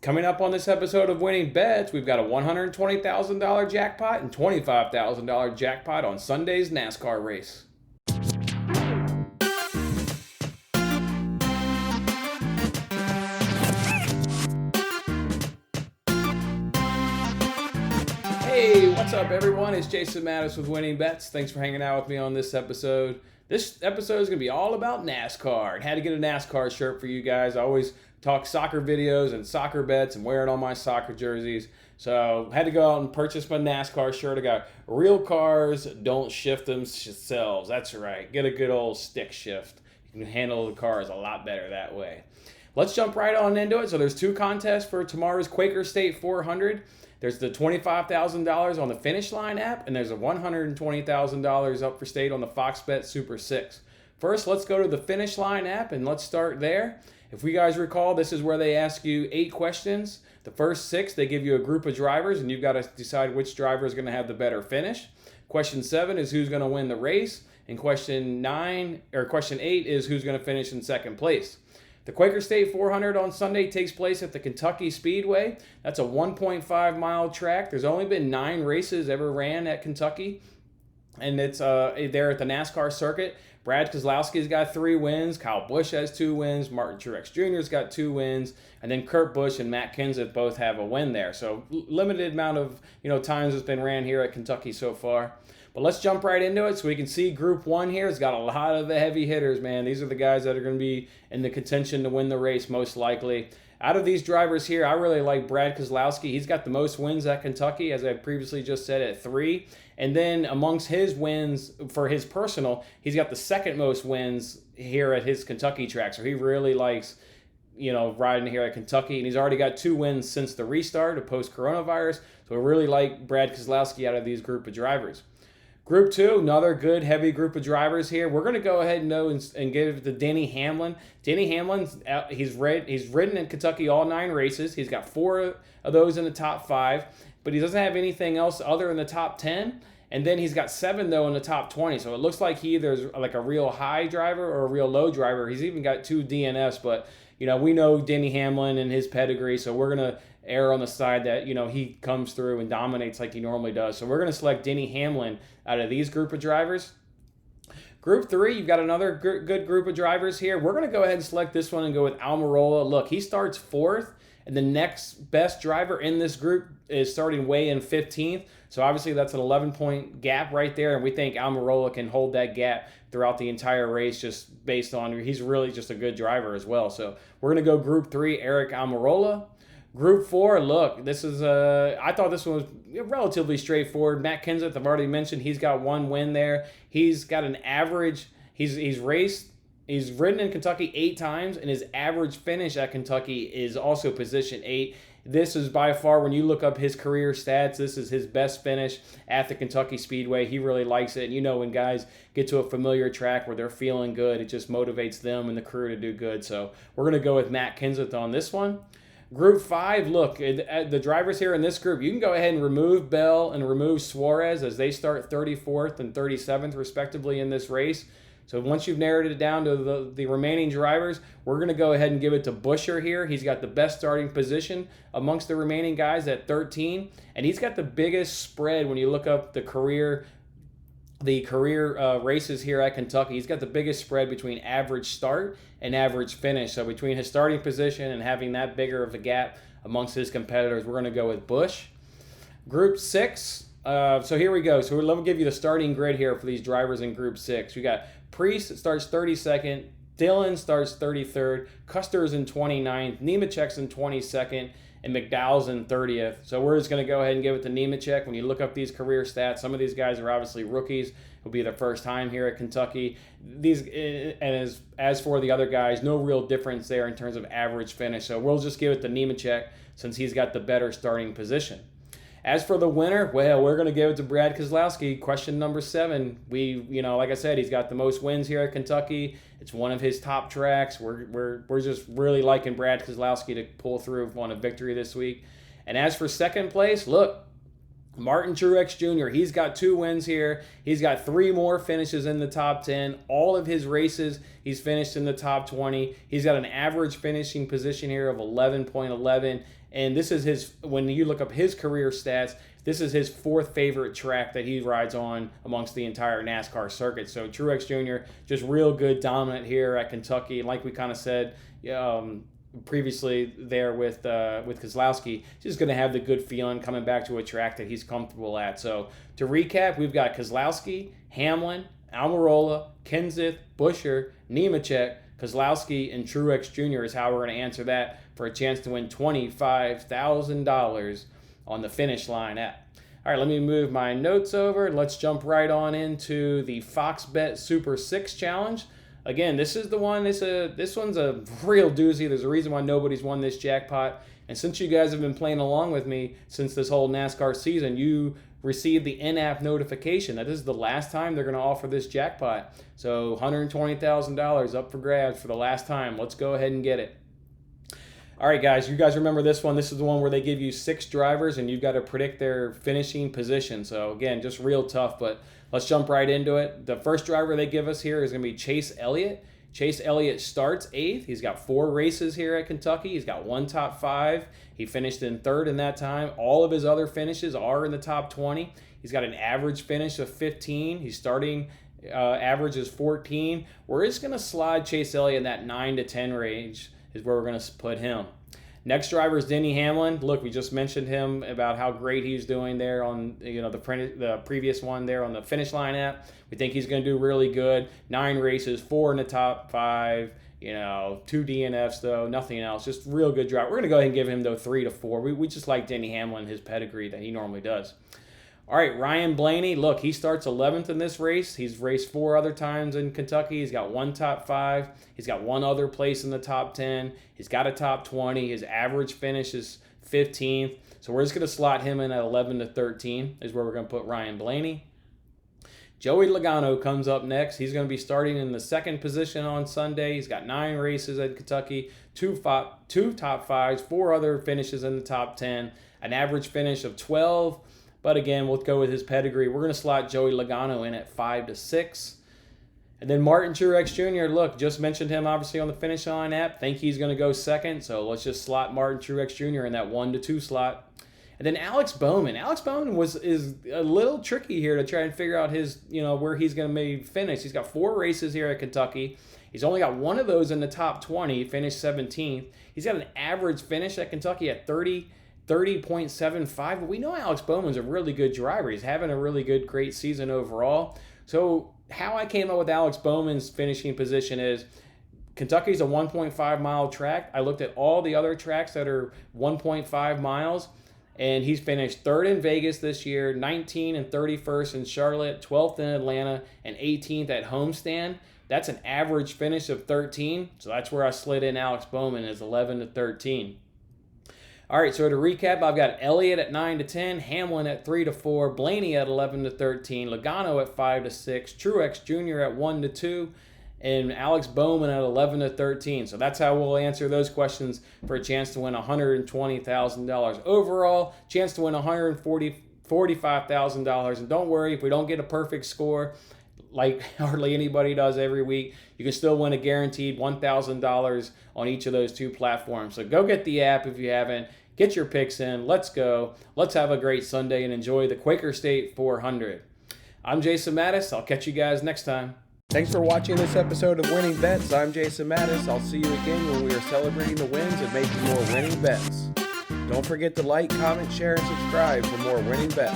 Coming up on this episode of Winning Bets, we've got a $120,000 jackpot and $25,000 jackpot on Sunday's NASCAR race. Hey, what's up, everyone? It's Jason Mattis with Winning Bets. Thanks for hanging out with me on this episode. This episode is going to be all about NASCAR and how to get a NASCAR shirt for you guys. I always talk soccer videos and soccer bets and wearing all my soccer jerseys. So I had to go out and purchase my NASCAR shirt. I got real cars don't shift themselves. That's right. Get a good old stick shift. You can handle the cars a lot better that way. Let's jump right on into it. So there's two contests for tomorrow's Quaker State 400. There's the $25,000 on the Finish Line app, and there's a $120,000 up for state on the Fox Bet Super 6. First, let's go to the Finish Line app, and let's start there. If you guys recall, this is where they ask you 8 questions. The first 6, they give you a group of drivers, and you've got to decide which driver is going to have the better finish. Question 7 is who's going to win the race, and question 8 is who's going to finish in second place. The Quaker State 400 on Sunday takes place at the Kentucky Speedway. That's a 1.5-mile track. There's only been 9 races ever ran at Kentucky, and it's there at the NASCAR circuit. Brad Keselowski's got 3 wins. Kyle Busch has 2 wins. Martin Truex Jr.'s got 2 wins, and then Kurt Busch and Matt Kenseth both have a win there. So limited amount of times it's been ran here at Kentucky so far. But let's jump right into it so we can see Group 1 here. It's got a lot of the heavy hitters, man. These are the guys that are going to be in the contention to win the race most likely. Out of these drivers here, I really like Brad Keselowski. He's got the most wins at Kentucky, as I previously just said, at 3. And then amongst his wins for his personal, he's got the second most wins here at his Kentucky track. So he really likes riding here at Kentucky. And he's already got 2 wins since the restart of post-coronavirus. So I really like Brad Keselowski out of these group of drivers. Group 2, another good, heavy group of drivers here. We're going to go ahead and give it to Denny Hamlin. Denny Hamlin's he's ridden in Kentucky all 9 races. He's got 4 of those in the top 5, but he doesn't have anything else other in the top 10. And then he's got 7, though, in the top 20. So it looks like he either is like a real high driver or a real low driver. He's even got 2 DNFs, but we know Denny Hamlin and his pedigree, so we're going to err on the side that he comes through and dominates like he normally does. So we're going to select Denny Hamlin out of these group of drivers. Group 3, you've got another good group of drivers here. We're going to go ahead and select this one and go with Almirola. Look, he starts 4th, and the next best driver in this group is starting way in 15th. So obviously that's an 11-point gap right there, and we think Almirola can hold that gap throughout the entire race just based on he's really just a good driver as well. So we're going to go Group 3, Eric Almirola. Group 4, look, this is I thought this one was relatively straightforward. Matt Kenseth, I've already mentioned, he's got 1 win there. He's got an average, he's ridden in Kentucky 8 times, and his average finish at Kentucky is also position 8. This is by far, when you look up his career stats, this is his best finish at the Kentucky Speedway. He really likes it. And when guys get to a familiar track where they're feeling good, it just motivates them and the crew to do good. So we're going to go with Matt Kenseth on this one. Group 5, look, the drivers here in this group, you can go ahead and remove Bell and remove Suarez as they start 34th and 37th respectively in this race. So once you've narrowed it down to the remaining drivers, we're going to go ahead and give it to Buescher here. He's got the best starting position amongst the remaining guys at 13, and he's got the biggest spread when you look up the career races here at Kentucky. He's got the biggest spread between average start and average finish. So between his starting position and having that bigger of a gap amongst his competitors, we're going to go with Busch. Group 6, so here we go. So let me give you the starting grid here for these drivers in Group 6. We got Priest starts 32nd, Dillon starts 33rd, Custer's in 29th, Nemechek's in 22nd, and McDowell's in 30th. So we're just going to go ahead and give it to Nemechek. When you look up these career stats, some of these guys are obviously rookies. It'll be their first time here at Kentucky. And as for the other guys, no real difference there in terms of average finish. So we'll just give it to Nemechek since he's got the better starting position. As for the winner, well, we're going to give it to Brad Keselowski. Question number 7. Like I said, he's got the most wins here at Kentucky. It's one of his top tracks. We're just really liking Brad Keselowski to pull through on a victory this week. And as for second place, look, Martin Truex Jr., he's got 2 wins here. He's got 3 more finishes in the top 10. All of his races, he's finished in the top 20. He's got an average finishing position here of 11.11. And this is his, when you look up his career stats, this is his 4th favorite track that he rides on amongst the entire NASCAR circuit. So Truex Jr., just real good, dominant here at Kentucky. And like we kind of said, previously there with Keselowski, just going to have the good feeling coming back to a track that he's comfortable at. So to recap, we've got Keselowski, Hamlin, Almirola, Kenseth, Buescher, Nemechek, Keselowski, and Truex Jr. is how we're going to answer that for a chance to win $25,000 on the Finish Line app. All right, let me move my notes over. Let's jump right on into the Fox Bet Super 6 Challenge. Again, this is the one, this one's a real doozy. There's a reason why nobody's won this jackpot. And since you guys have been playing along with me since this whole NASCAR season, you received the in-app notification that this is the last time they're going to offer this jackpot. So $120,000 up for grabs for the last time. Let's go ahead and get it. All right, guys, you guys remember this one. This is the one where they give you 6 drivers and you've got to predict their finishing position. So again, just real tough, but let's jump right into it. The first driver they give us here is going to be Chase Elliott. Chase Elliott starts 8th. He's got 4 races here at Kentucky. He's got 1 top 5. He finished in 3rd in that time. All of his other finishes are in the top 20. He's got an average finish of 15. He's starting average is 14. We're just going to slide Chase Elliott in that 9 to 10 range is where we're going to put him. Next driver is Denny Hamlin. Look, we just mentioned him about how great he's doing there on the previous one there on the Finish Line app. We think he's going to do really good. 9 races, 4 in the top 5. 2 DNFs though, nothing else. Just real good driver. We're going to go ahead and give him though 3 to 4. We just like Denny Hamlin, his pedigree that he normally does. All right, Ryan Blaney. Look, he starts 11th in this race. He's raced 4 other times in Kentucky. He's got 1 top 5. He's got 1 other place in the top 10. He's got a top 20. His average finish is 15th. So we're just going to slot him in at 11 to 13 is where we're going to put Ryan Blaney. Joey Logano comes up next. He's going to be starting in the 2nd position on Sunday. He's got 9 races at Kentucky, 2 top 5s, 4 other finishes in the top 10, an average finish of 12. But again, we'll go with his pedigree. We're going to slot Joey Logano in at 5 to 6. And then Martin Truex Jr., look, just mentioned him obviously on the Finish Line app. Think he's going to go 2nd, so let's just slot Martin Truex Jr. in that 1 to 2 slot. And then Alex Bowman. Alex Bowman is a little tricky here to try and figure out his, where he's going to maybe finish. He's got 4 races here at Kentucky. He's only got 1 of those in the top 20, finished 17th. He's got an average finish at Kentucky at 30.75. But we know Alex Bowman's a really good driver. He's having a really good, great season overall. So how I came up with Alex Bowman's finishing position is Kentucky's a 1.5 mile track. I looked at all the other tracks that are 1.5 miles, and he's finished 3rd in Vegas this year, 19 and 31st in Charlotte, 12th in Atlanta, and 18th at homestand. That's an average finish of 13, so that's where I slid in Alex Bowman as 11 to 13. All right, so to recap, I've got Elliott at 9 to 10, Hamlin at 3 to 4, Blaney at 11 to 13, Logano at 5 to 6, Truex Jr. at 1 to 2, and Alex Bowman at 11 to 13. So that's how we'll answer those questions for a chance to win $120,000 overall, chance to win $145,000. And don't worry, if we don't get a perfect score, like hardly anybody does every week, you can still win a guaranteed $1,000 on each of those 2 platforms. So go get the app if you haven't. Get your picks in. Let's go. Let's have a great Sunday and enjoy the Quaker State 400. I'm Jason Mattis. I'll catch you guys next time. Thanks for watching this episode of Winning Bets. I'm Jason Mattis. I'll see you again when we are celebrating the wins and making more winning bets. Don't forget to like, comment, share, and subscribe for more winning bets.